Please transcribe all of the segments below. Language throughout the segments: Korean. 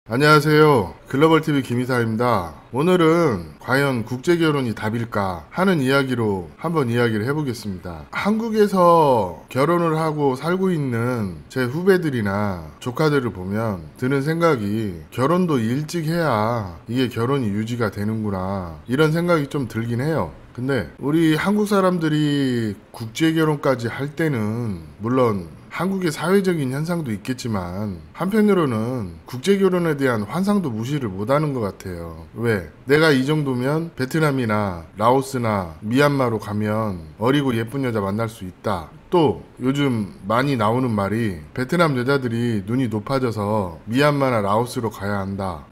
안녕하세요. 글로벌TV 김이사입니다. 오늘은 과연 국제결혼이 답일까 하는 이야기로 한번 이야기를 해보겠습니다. 한국에서 결혼을 하고 살고 있는 제 후배들이나 조카들을 보면 드는 생각이 결혼도 일찍 해야 이게 결혼이 유지가 되는구나 이런 생각이 좀 들긴 해요. 근데 우리 한국 사람들이 국제결혼까지 할 때는 물론 한국의 사회적인 현상도 있겠지만 한편으로는 국제결혼에 대한 환상도 무시를 못하는 것 같아요. 왜? 내가 이 정도면 베트남이나 라오스나 미얀마로 가면 어리고 예쁜 여자 만날 수 있다. 또 요즘 많이 나오는 말이 베트남 여자들이 눈이 높아져서 미얀마나 라오스로 가야 한다.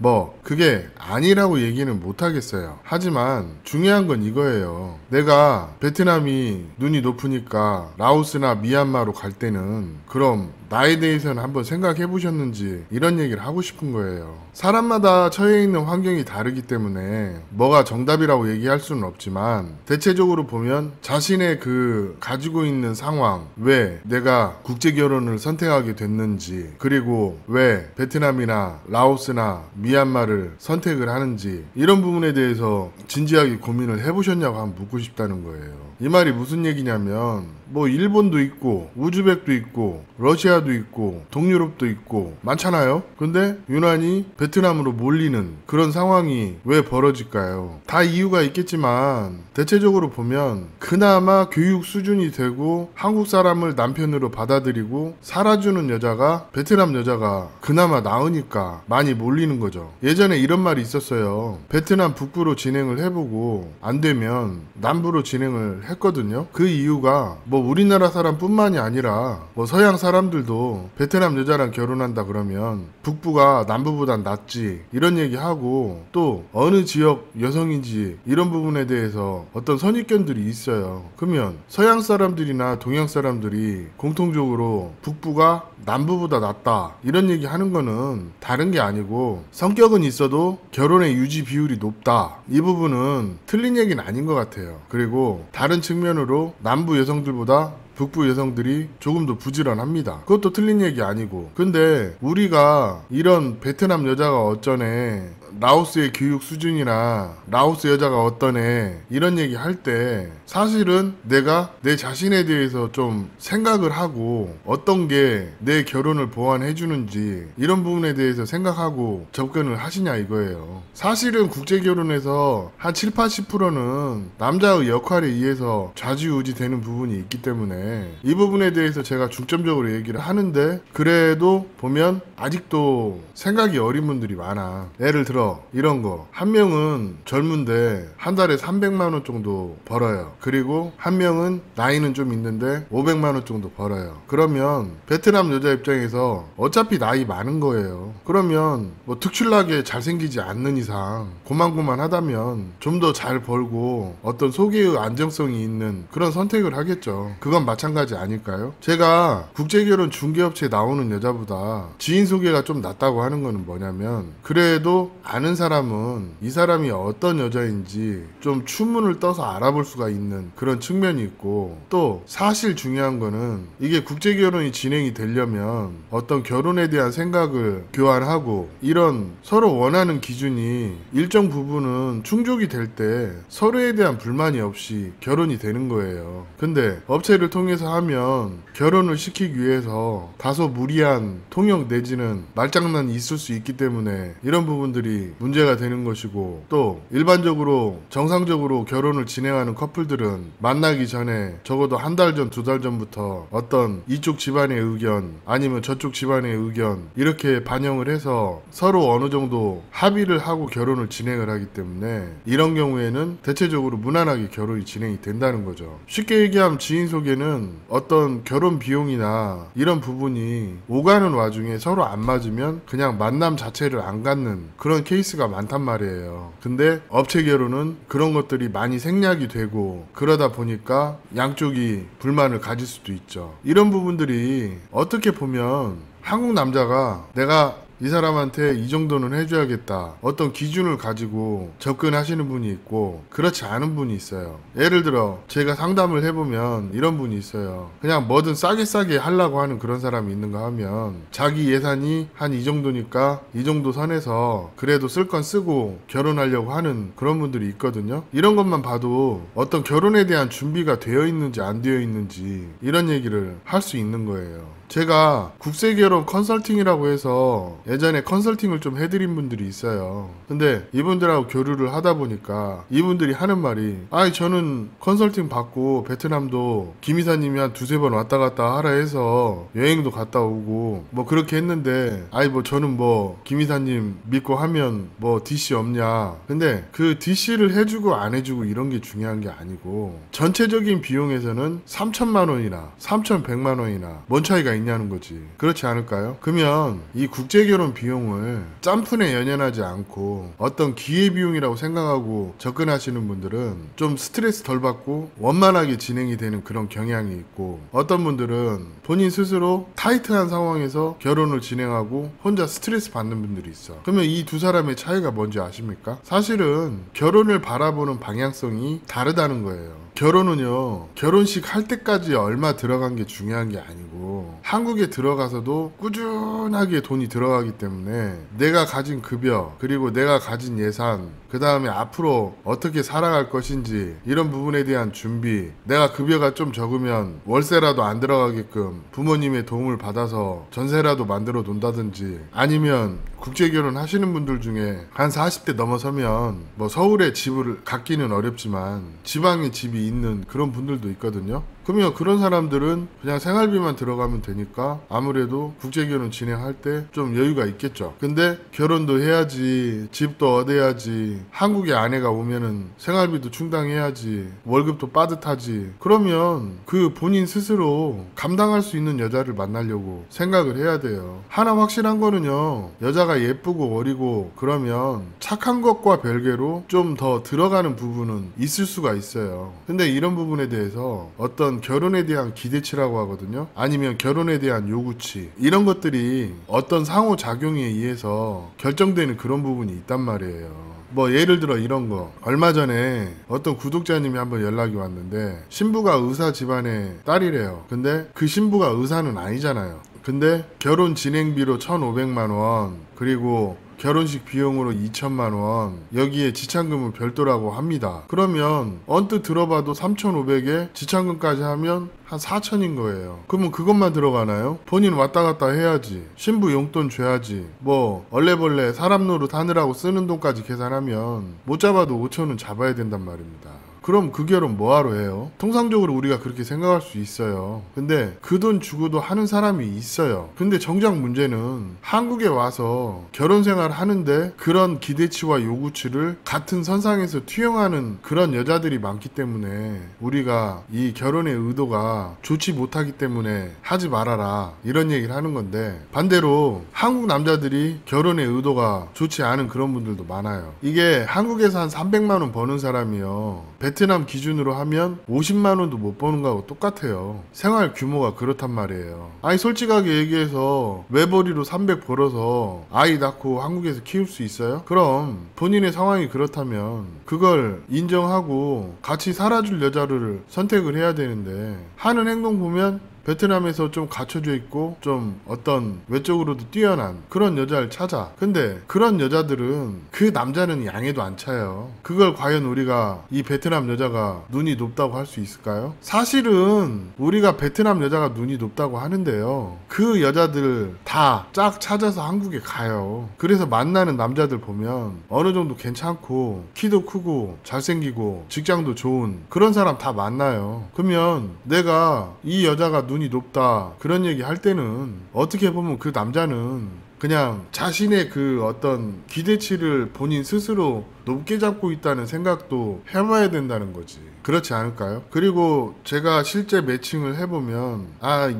그게 아니라고 얘기는 못하겠어요. 하지만 중요한 건 이거예요. 내가 베트남이 눈이 높으니까 라오스나 미얀마로 갈 때는 그럼 나에 대해서는 한번 생각해 보셨는지 이런 얘기를 하고 싶은 거예요. 사람마다 처해 있는 환경이 다르기 때문에 뭐가 정답이라고 얘기할 수는 없지만 대체적으로 보면 자신의 그 가지고 있는 상황, 왜 내가 국제결혼을 선택하게 됐는지, 그리고 왜 베트남이나 라오스나 미얀마를 선택을 하는지 이런 부분에 대해서 진지하게 고민을 해보셨냐고 한번 묻고 싶다는 거예요. 이 말이 무슨 얘기냐면 일본도 있고 우즈벡도 있고 러시아도 있고 동유럽도 있고 많잖아요. 근데 유난히 베트남으로 몰리는 그런 상황이 왜 벌어질까요? 다 이유가 있겠지만 대체적으로 보면 그나마 교육 수준이 되고 한국 사람을 남편으로 받아들이고 살아주는 여자가 베트남 여자가 그나마 나으니까 많이 몰리는 거죠. 예전에 이런 말이 있었어요. 베트남 북부로 진행을 해보고 안 되면 남부로 진행을 했거든요. 그 이유가 우리나라 사람뿐만이 아니라 서양 사람들도 베트남 여자랑 결혼한다 그러면 북부가 남부보단 낫지 이런 얘기하고 또 어느 지역 여성인지 이런 부분에 대해서 어떤 선입견들이 있어요. 그러면 서양 사람들이나 동양 사람들이 공통적으로 북부가 남부보다 낫다 이런 얘기 하는 거는 다른 게 아니고 성격은 있어도 결혼의 유지 비율이 높다 이 부분은 틀린 얘기는 아닌 것 같아요. 그리고 다른 측면으로 남부 여성들보다 북부 여성들이 조금 더 부지런합니다. 그것도 틀린 얘기 아니고. 근데 우리가 이런 베트남 여자가 어쩌네, 라오스의 교육 수준이나 라오스 여자가 어떠네 이런 얘기 할 때 사실은 내가 내 자신에 대해서 좀 생각을 하고 어떤 게 내 결혼을 보완해 주는지 이런 부분에 대해서 생각하고 접근을 하시냐 이거예요. 사실은 국제결혼에서 한 7, 80%는 남자의 역할에 의해서 좌지우지 되는 부분이 있기 때문에 이 부분에 대해서 제가 중점적으로 얘기를 하는데 그래도 보면 아직도 생각이 어린 분들이 많아. 예를 들어 이런 거, 한 명은 젊은데 한 달에 300만 원 정도 벌어요. 그리고 한 명은 나이는 좀 있는데 500만 원 정도 벌어요. 그러면 베트남 여자 입장에서 어차피 나이 많은 거예요. 그러면 특출나게 잘생기지 않는 이상 고만고만하다면 좀 더 잘 벌고 어떤 소개의 안정성이 있는 그런 선택을 하겠죠. 그건 마찬가지 아닐까요? 제가 국제결혼 중개업체에 나오는 여자보다 지인 소개가 좀 낫다고 하는 거는 뭐냐면 그래도 아는 사람은 이 사람이 어떤 여자인지 좀 추문을 떠서 알아볼 수가 있는 그런 측면이 있고 또 사실 중요한 거는 이게 국제결혼이 진행이 되려면 어떤 결혼에 대한 생각을 교환하고 이런 서로 원하는 기준이 일정 부분은 충족이 될 때 서로에 대한 불만이 없이 결혼이 되는 거예요. 근데 업체를 통해서 하면 결혼을 시키기 위해서 다소 무리한 통역 내지는 말장난이 있을 수 있기 때문에 이런 부분들이 문제가 되는 것이고 또 일반적으로 정상적으로 결혼을 진행하는 커플들은 만나기 전에 적어도 한 달 전, 두 달 전부터 어떤 이쪽 집안의 의견 아니면 저쪽 집안의 의견 이렇게 반영을 해서 서로 어느 정도 합의를 하고 결혼을 진행을 하기 때문에 이런 경우에는 대체적으로 무난하게 결혼이 진행이 된다는 거죠. 쉽게 얘기하면 지인 소개는 어떤 결혼 비용이나 이런 부분이 오가는 와중에 서로 안 맞으면 그냥 만남 자체를 안 갖는 그런 케이스가 많단 말이에요. 근데 업체 결혼은 그런 것들이 많이 생략이 되고 그러다 보니까 양쪽이 불만을 가질 수도 있죠. 이런 부분들이 어떻게 보면 한국 남자가 내가 이 사람한테 이 정도는 해줘야겠다, 어떤 기준을 가지고 접근하시는 분이 있고 그렇지 않은 분이 있어요. 예를 들어 제가 상담을 해보면 이런 분이 있어요. 그냥 뭐든 싸게 하려고 하는 그런 사람이 있는가 하면 자기 예산이 한 이 정도니까 이 정도 선에서 그래도 쓸 건 쓰고 결혼하려고 하는 그런 분들이 있거든요. 이런 것만 봐도 어떤 결혼에 대한 준비가 되어 있는지 안 되어 있는지 이런 얘기를 할 수 있는 거예요. 제가 국제결혼 컨설팅이라고 해서 예전에 컨설팅을 좀 해드린 분들이 있어요. 근데 이분들하고 교류를 하다 보니까 이분들이 하는 말이, 아이 저는 컨설팅 받고 베트남도 김 이사님이 한 두세 번 왔다 갔다 하라 해서 여행도 갔다 오고 뭐 그렇게 했는데, 아이 뭐 저는 뭐 김 이사님 믿고 하면 뭐 DC 없냐. 근데 그 DC를 해주고 안 해주고 이런 게 중요한 게 아니고 전체적인 비용에서는 3천만 원이나 3,100만 원이나 뭔 차이가 있냐는 거지. 그렇지 않을까요? 그러면 이 국제결혼 비용을 짬푼에 연연하지 않고 어떤 기회비용이라고 생각하고 접근하시는 분들은 좀 스트레스 덜 받고 원만하게 진행이 되는 그런 경향이 있고, 어떤 분들은 본인 스스로 타이트한 상황에서 결혼을 진행하고 혼자 스트레스 받는 분들이 있어. 그러면 이 두 사람의 차이가 뭔지 아십니까? 사실은 결혼을 바라보는 방향성이 다르다는 거예요. 결혼은요, 결혼식 할 때까지 얼마 들어간 게 중요한 게 아니고 한국에 들어가서도 꾸준하게 돈이 들어가기 때문에 내가 가진 급여, 그리고 내가 가진 예산, 그 다음에 앞으로 어떻게 살아갈 것인지 이런 부분에 대한 준비, 내가 급여가 좀 적으면 월세라도 안 들어가게끔 부모님의 도움을 받아서 전세라도 만들어 놓는다든지, 아니면 국제결혼 하시는 분들 중에 한 40대 넘어서면 뭐 서울에 집을 갖기는 어렵지만 지방에 집이 있는 그런 분들도 있거든요. 그러면 그런 사람들은 그냥 생활비만 들어가면 되니까 아무래도 국제결혼 진행할 때 좀 여유가 있겠죠. 근데 결혼도 해야지, 집도 얻어야지, 한국에 아내가 오면은 생활비도 충당해야지, 월급도 빠듯하지. 그러면 그 본인 스스로 감당할 수 있는 여자를 만나려고 생각을 해야 돼요. 하나 확실한 거는요, 여자가 예쁘고 어리고 그러면 착한 것과 별개로 좀 더 들어가는 부분은 있을 수가 있어요. 근데 이런 부분에 대해서 어떤 결혼에 대한 기대치라고 하거든요. 아니면 결혼에 대한 요구치, 이런 것들이 어떤 상호작용에 의해서 결정되는 그런 부분이 있단 말이에요. 뭐 예를 들어 이런 거, 얼마 전에 어떤 구독자님이 한번 연락이 왔는데 신부가 의사 집안의 딸이래요. 근데 그 신부가 의사는 아니잖아요. 근데 결혼 진행비로 1,500만 원, 그리고 결혼식 비용으로 2천만 원, 여기에 지참금은 별도라고 합니다. 그러면 언뜻 들어봐도 3,500에 지참금까지 하면 한 4천인 거예요. 그러면 그것만 들어가나요? 본인 왔다 갔다 해야지, 신부 용돈 줘야지, 뭐 얼레벌레 사람 노릇 하느라고 쓰는 돈까지 계산하면 못 잡아도 5천은 잡아야 된단 말입니다. 그럼 그 결혼 뭐하러 해요? 통상적으로 우리가 그렇게 생각할 수 있어요. 근데 그 돈 주고도 하는 사람이 있어요. 근데 정작 문제는 한국에 와서 결혼 생활 하는데 그런 기대치와 요구치를 같은 선상에서 투영하는 그런 여자들이 많기 때문에 우리가 이 결혼의 의도가 좋지 못하기 때문에 하지 말아라, 이런 얘기를 하는 건데, 반대로 한국 남자들이 결혼의 의도가 좋지 않은 그런 분들도 많아요. 이게 한국에서 한 300만 원 버는 사람이요, 베트남 기준으로 하면 50만 원도 못 버는 거하고 똑같아요. 생활 규모가 그렇단 말이에요. 아니 솔직하게 얘기해서 외벌이로 300 벌어서 아이 낳고 한국에서 키울 수 있어요? 그럼 본인의 상황이 그렇다면 그걸 인정하고 같이 살아줄 여자를 선택을 해야 되는데, 하는 행동 보면 베트남에서 좀 갖춰져 있고 좀 어떤 외적으로도 뛰어난 그런 여자를 찾아. 근데 그런 여자들은 그 남자는 양에도 안 차요. 그걸 과연 우리가 이 베트남 여자가 눈이 높다고 할 수 있을까요? 사실은 우리가 베트남 여자가 눈이 높다고 하는데요, 그 여자들 다 짝 찾아서 한국에 가요. 그래서 만나는 남자들 보면 어느 정도 괜찮고 키도 크고 잘생기고 직장도 좋은 그런 사람 다 만나요. 그러면 내가 이 여자가 눈이 높다 그런 얘기 할 때는 어떻게 보면 그 남자는 그냥 자신의 그 어떤 기대치를 본인 스스로 높게 잡고 있다는 생각도 해봐야 된다는 거지. 그렇지 않을까요? 그리고 제가 실제 매칭을 해보면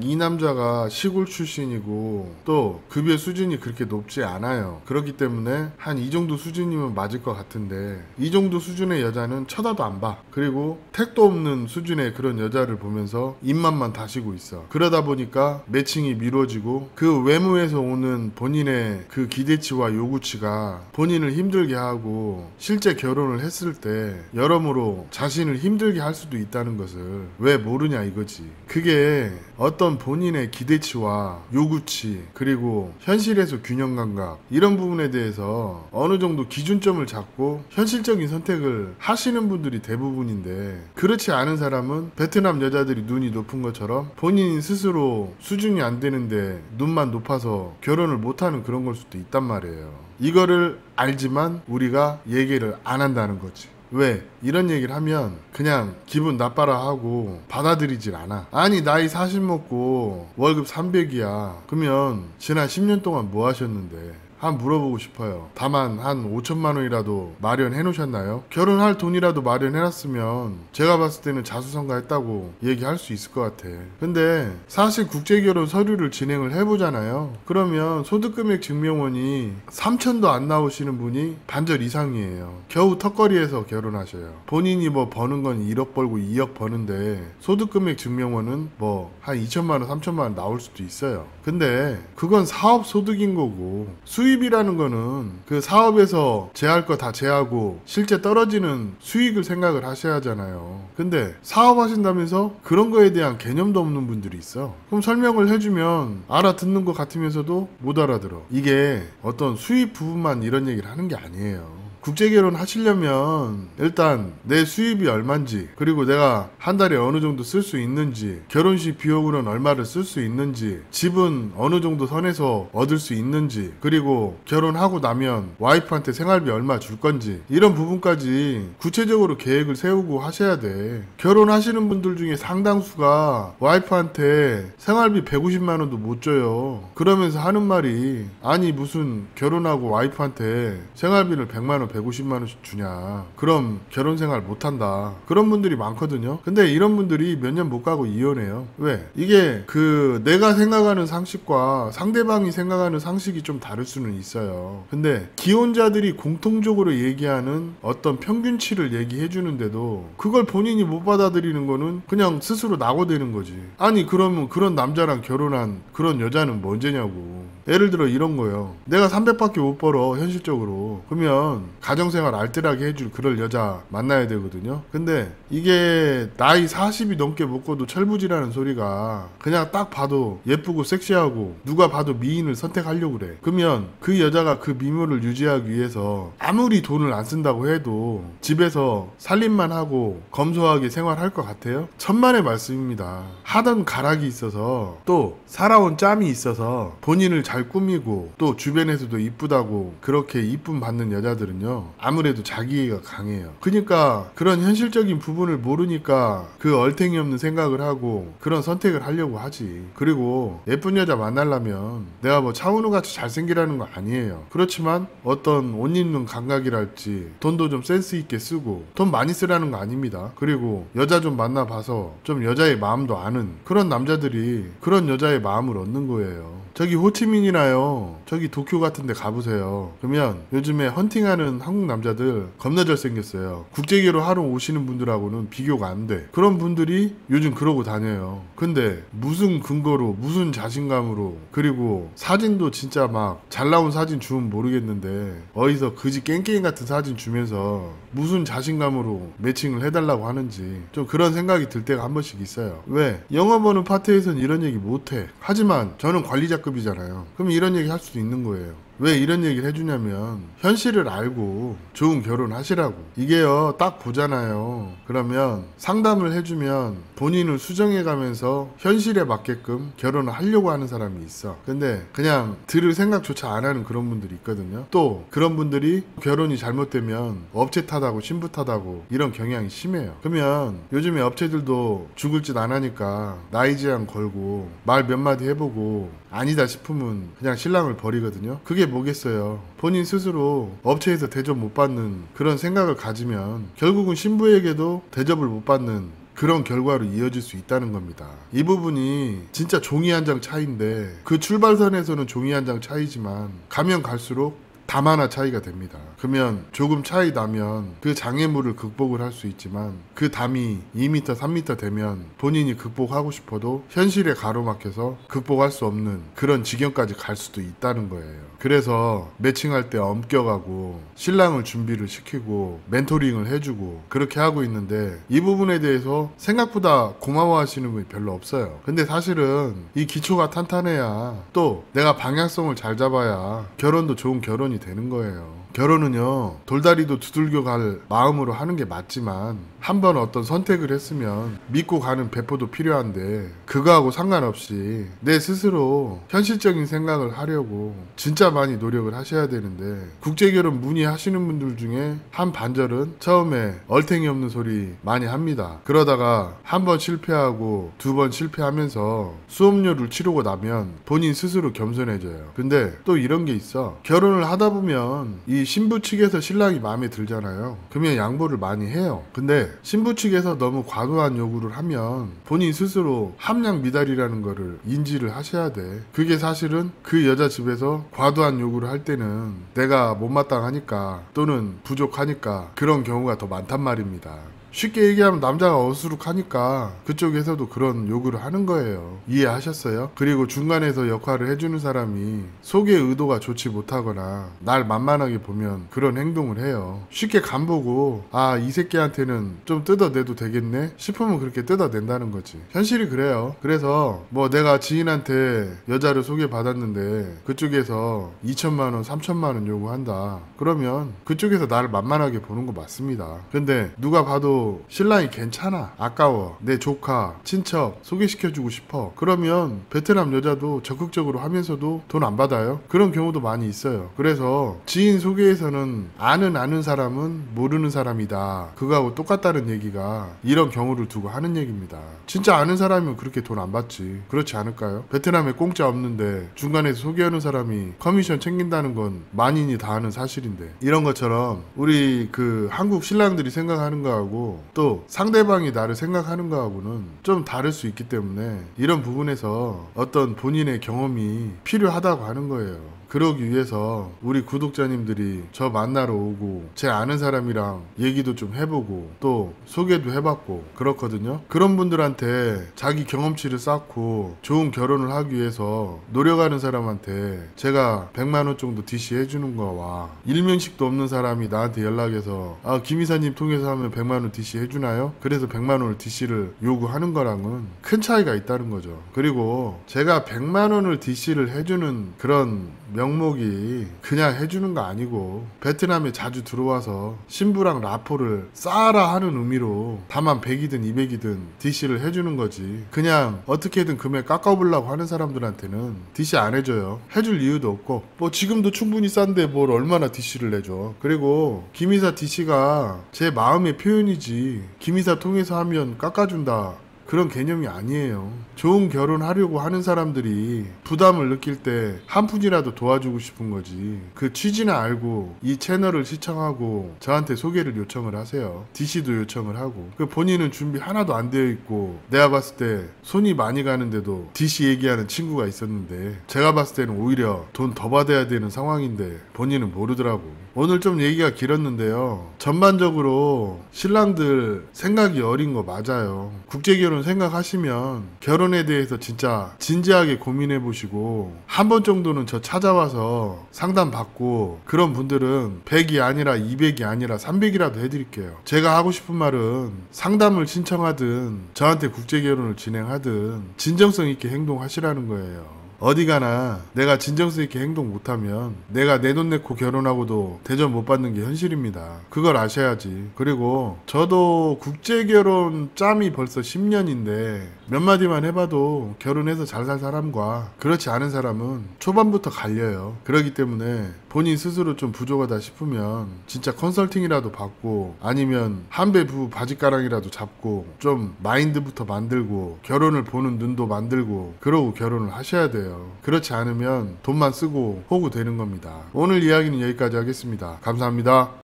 이 남자가 시골 출신이고 또 급여 수준이 그렇게 높지 않아요. 그렇기 때문에 한 이 정도 수준이면 맞을 것 같은데 이 정도 수준의 여자는 쳐다도 안 봐. 그리고 택도 없는 수준의 그런 여자를 보면서 입맛만 다시고 있어. 그러다 보니까 매칭이 미뤄지고 그 외모에서 오는 본인의 그 기대치와 요구치가 본인을 힘들게 하고 실제 결혼을 했을 때 여러모로 자신을 힘들게 할 수도 있다는 것을 왜 모르냐 이거지. 그게 어떤 본인의 기대치와 요구치 그리고 현실에서 균형 감각 이런 부분에 대해서 어느 정도 기준점을 잡고 현실적인 선택을 하시는 분들이 대부분인데, 그렇지 않은 사람은 베트남 여자들이 눈이 높은 것처럼 본인 스스로 수준이 안 되는데 눈만 높아서 결혼을 못하는 그런 걸 수도 있단 말이에요. 이거를 알지만 우리가 얘기를 안 한다는 거지. 왜? 이런 얘기를 하면 그냥 기분 나빠라 하고 받아들이질 않아. 아니 나이 40 먹고 월급 300이야. 그러면 지난 10년 동안 뭐 하셨는데? 한번 물어보고 싶어요. 다만 한 5천만 원이라도 마련해 놓으셨나요? 결혼할 돈이라도 마련해 놨으면 제가 봤을 때는 자수성가했다고 얘기할 수 있을 것 같아. 근데 사실 국제결혼 서류를 진행을 해보잖아요. 그러면 소득금액 증명원이 3천도 안 나오시는 분이 반절 이상이에요. 겨우 턱걸이에서 결혼하셔요. 본인이 뭐 버는 건 1억 벌고 2억 버는데 소득금액 증명원은 뭐 한 2천만 원 3천만 원 나올 수도 있어요. 근데 그건 사업 소득인 거고 수입이라는 거는 그 사업에서 제할 거 다 제하고 실제 떨어지는 수익을 생각을 하셔야 하잖아요. 근데 사업하신다면서 그런 거에 대한 개념도 없는 분들이 있어. 그럼 설명을 해주면 알아듣는 것 같으면서도 못 알아들어. 이게 어떤 수입 부분만 이런 얘기를 하는 게 아니에요. 국제결혼 하시려면 일단 내 수입이 얼만지, 그리고 내가 한 달에 어느 정도 쓸 수 있는지, 결혼식 비용으로는 얼마를 쓸 수 있는지, 집은 어느 정도 선에서 얻을 수 있는지, 그리고 결혼하고 나면 와이프한테 생활비 얼마 줄 건지, 이런 부분까지 구체적으로 계획을 세우고 하셔야 돼. 결혼하시는 분들 중에 상당수가 와이프한테 생활비 150만 원도 못 줘요. 그러면서 하는 말이 아니 무슨 결혼하고 와이프한테 생활비를 100만 원 150만 원씩 주냐, 그럼 결혼 생활 못한다, 그런 분들이 많거든요. 근데 이런 분들이 몇 년 못 가고 이혼해요. 왜? 이게 그 내가 생각하는 상식과 상대방이 생각하는 상식이 좀 다를 수는 있어요. 근데 기혼자들이 공통적으로 얘기하는 어떤 평균치를 얘기해 주는데도 그걸 본인이 못 받아들이는 거는 그냥 스스로 낙오되는 거지. 아니 그러면 그런 남자랑 결혼한 그런 여자는 뭔죄냐고. 예를 들어 이런 거예요. 내가 300밖에 못 벌어 현실적으로. 그러면 가정생활 알뜰하게 해줄 그럴 여자 만나야 되거든요. 근데 이게 나이 40이 넘게 먹고도 철부지라는 소리가 그냥 딱 봐도 예쁘고 섹시하고 누가 봐도 미인을 선택하려고 그래. 그러면 그 여자가 그 미모를 유지하기 위해서 아무리 돈을 안 쓴다고 해도 집에서 살림만 하고 검소하게 생활할 것 같아요? 천만의 말씀입니다. 하던 가락이 있어서 또 살아온 짬이 있어서 본인을 잘 꾸미고 또 주변에서도 이쁘다고 그렇게 이쁨 받는 여자들은요 아무래도 자기애가 강해요. 그러니까 그런 현실적인 부분을 모르니까 그 얼탱이 없는 생각을 하고 그런 선택을 하려고 하지. 그리고 예쁜 여자 만나려면 내가 뭐 차은우 같이 잘생기라는 거 아니에요. 그렇지만 어떤 옷 입는 감각이랄지 돈도 좀 센스 있게 쓰고, 돈 많이 쓰라는 거 아닙니다. 그리고 여자 좀 만나봐서 좀 여자의 마음도 아는 그런 남자들이 그런 여자의 마음을 얻는 거예요. 저기 호치민이나요 저기 도쿄 같은 데 가보세요. 그러면 요즘에 헌팅하는 한국 남자들 겁나 잘생겼어요. 국제결혼 하러 오시는 분들하고는 비교가 안 돼. 그런 분들이 요즘 그러고 다녀요. 근데 무슨 근거로 무슨 자신감으로, 그리고 사진도 진짜 막 잘 나온 사진 주면 모르겠는데 어디서 그지 깽깽이 같은 사진 주면서 무슨 자신감으로 매칭을 해달라고 하는지 좀 그런 생각이 들 때가 한 번씩 있어요. 왜? 영업하는 파트에서는 이런 얘기 못해. 하지만 저는 관리자급이잖아요. 그럼 이런 얘기 할 수도 있는 거예요. 왜 이런 얘기를 해주냐면 현실을 알고 좋은 결혼 하시라고. 이게요 딱 보잖아요. 그러면 상담을 해주면 본인을 수정해가면서 현실에 맞게끔 결혼을 하려고 하는 사람이 있어. 근데 그냥 들을 생각조차 안 하는 그런 분들이 있거든요. 또 그런 분들이 결혼이 잘못되면 업체 탓하고 신부 탓하고 이런 경향이 심해요. 그러면 요즘에 업체들도 죽을 짓 안 하니까 나이 제한 걸고 말 몇 마디 해보고 아니다 싶으면 그냥 신랑을 버리거든요. 그게 그게 뭐겠어요. 본인 스스로 업체에서 대접 못 받는 그런 생각을 가지면 결국은 신부에게도 대접을 못 받는 그런 결과로 이어질 수 있다는 겁니다. 이 부분이 진짜 종이 한 장 차이인데 그 출발선에서는 종이 한 장 차이지만 가면 갈수록 담 하나 차이가 됩니다. 그러면 조금 차이 나면 그 장애물을 극복을 할 수 있지만 그 담이 2m, 3m 되면 본인이 극복하고 싶어도 현실에 가로막혀서 극복할 수 없는 그런 지경까지 갈 수도 있다는 거예요. 그래서 매칭할 때 엄격하고 신랑을 준비를 시키고 멘토링을 해주고 그렇게 하고 있는데 이 부분에 대해서 생각보다 고마워하시는 분이 별로 없어요. 근데 사실은 이 기초가 탄탄해야 또 내가 방향성을 잘 잡아야 결혼도 좋은 결혼이 되는 거예요. 결혼은요 돌다리도 두들겨 갈 마음으로 하는 게 맞지만 한번 어떤 선택을 했으면 믿고 가는 배포도 필요한데 그거하고 상관없이 내 스스로 현실적인 생각을 하려고 진짜 많이 노력을 하셔야 되는데 국제결혼 문의하시는 분들 중에 한 반절은 처음에 얼탱이 없는 소리 많이 합니다. 그러다가 한 번 실패하고 두 번 실패하면서 수업료를 치르고 나면 본인 스스로 겸손해져요. 근데 또 이런 게 있어. 결혼을 하다 보면 이 신부 측에서 신랑이 마음에 들잖아요. 그러면 양보를 많이 해요. 근데 신부 측에서 너무 과도한 요구를 하면 본인 스스로 함량 미달이라는 거를 인지를 하셔야 돼. 그게 사실은 그 여자 집에서 과도한 요구를 할 때는 내가 못마땅하니까 또는 부족하니까 그런 경우가 더 많단 말입니다. 쉽게 얘기하면 남자가 어수룩하니까 그쪽에서도 그런 요구를 하는 거예요. 이해하셨어요? 그리고 중간에서 역할을 해주는 사람이 속의 의도가 좋지 못하거나 날 만만하게 보면 그런 행동을 해요. 쉽게 간보고 아, 이 새끼한테는 좀 뜯어내도 되겠네 싶으면 그렇게 뜯어낸다는 거지. 현실이 그래요. 그래서 뭐 내가 지인한테 여자를 소개받았는데 그쪽에서 2천만 원, 3천만 원 요구한다. 그러면 그쪽에서 나를 만만하게 보는 거 맞습니다. 근데 누가 봐도 신랑이 괜찮아, 아까워, 내 조카, 친척 소개시켜주고 싶어. 그러면 베트남 여자도 적극적으로 하면서도 돈 안 받아요. 그런 경우도 많이 있어요. 그래서 지인 소개에서는 아는 사람은 모르는 사람이다. 그거하고 똑같다는 얘기가 이런 경우를 두고 하는 얘기입니다. 진짜 아는 사람이면 그렇게 돈 안 받지. 그렇지 않을까요? 베트남에 공짜 없는데 중간에서 소개하는 사람이 커미션 챙긴다는 건 만인이 다 아는 사실인데 이런 것처럼 우리 그 한국 신랑들이 생각하는 거하고 또 상대방이 나를 생각하는 거하고는 좀 다를 수 있기 때문에 이런 부분에서 어떤 본인의 경험이 필요하다고 하는 거예요. 그러기 위해서 우리 구독자님들이 저 만나러 오고 제 아는 사람이랑 얘기도 좀 해보고 또 소개도 해봤고 그렇거든요. 그런 분들한테 자기 경험치를 쌓고 좋은 결혼을 하기 위해서 노력하는 사람한테 제가 100만원 정도 DC 해주는 거와 일면식도 없는 사람이 나한테 연락해서 아, 김 이사님 통해서 하면 100만원 DC 해주나요? 그래서 100만원을 DC를 요구하는 거랑은 큰 차이가 있다는 거죠. 그리고 제가 100만원을 DC를 해주는 그런 명목이 그냥 해주는 거 아니고 베트남에 자주 들어와서 신부랑 라포를 쌓아라 하는 의미로 다만 100이든 200이든 DC를 해주는 거지. 그냥 어떻게든 금액 깎아보려고 하는 사람들한테는 DC 안 해줘요. 해줄 이유도 없고 뭐 지금도 충분히 싼데 뭘 얼마나 DC를 내줘. 그리고 김이사 DC가 제 마음의 표현이지 김이사 통해서 하면 깎아준다 그런 개념이 아니에요. 좋은 결혼하려고 하는 사람들이 부담을 느낄 때 한 푼이라도 도와주고 싶은 거지. 그 취지는 알고 이 채널을 시청하고 저한테 소개를 요청을 하세요. DC도 요청을 하고 그 본인은 준비 하나도 안 되어 있고 내가 봤을 때 손이 많이 가는데도 DC 얘기하는 친구가 있었는데 제가 봤을 때는 오히려 돈 더 받아야 되는 상황인데 본인은 모르더라고. 오늘 좀 얘기가 길었는데요. 전반적으로 신랑들 생각이 어린 거 맞아요. 국제결혼 생각하시면 결혼에 대해서 진짜 진지하게 고민해 보시고 한 번 정도는 저 찾아와서 상담 받고 그런 분들은 100이 아니라 200이 아니라 300이라도 해드릴게요. 제가 하고 싶은 말은 상담을 신청하든 저한테 국제결혼을 진행하든 진정성 있게 행동하시라는 거예요. 어디 가나 내가 진정성 있게 행동 못하면 내가 내 돈 내고 결혼하고도 대접 못 받는 게 현실입니다. 그걸 아셔야지. 그리고 저도 국제결혼 짬이 벌써 10년인데 몇 마디만 해봐도 결혼해서 잘 살 사람과 그렇지 않은 사람은 초반부터 갈려요. 그렇기 때문에 본인 스스로 좀 부족하다 싶으면 진짜 컨설팅이라도 받고 아니면 한배 부부 바짓가랑이라도 잡고 좀 마인드부터 만들고 결혼을 보는 눈도 만들고 그러고 결혼을 하셔야 돼요. 그렇지 않으면 돈만 쓰고 호구 되는 겁니다. 오늘 이야기는 여기까지 하겠습니다. 감사합니다.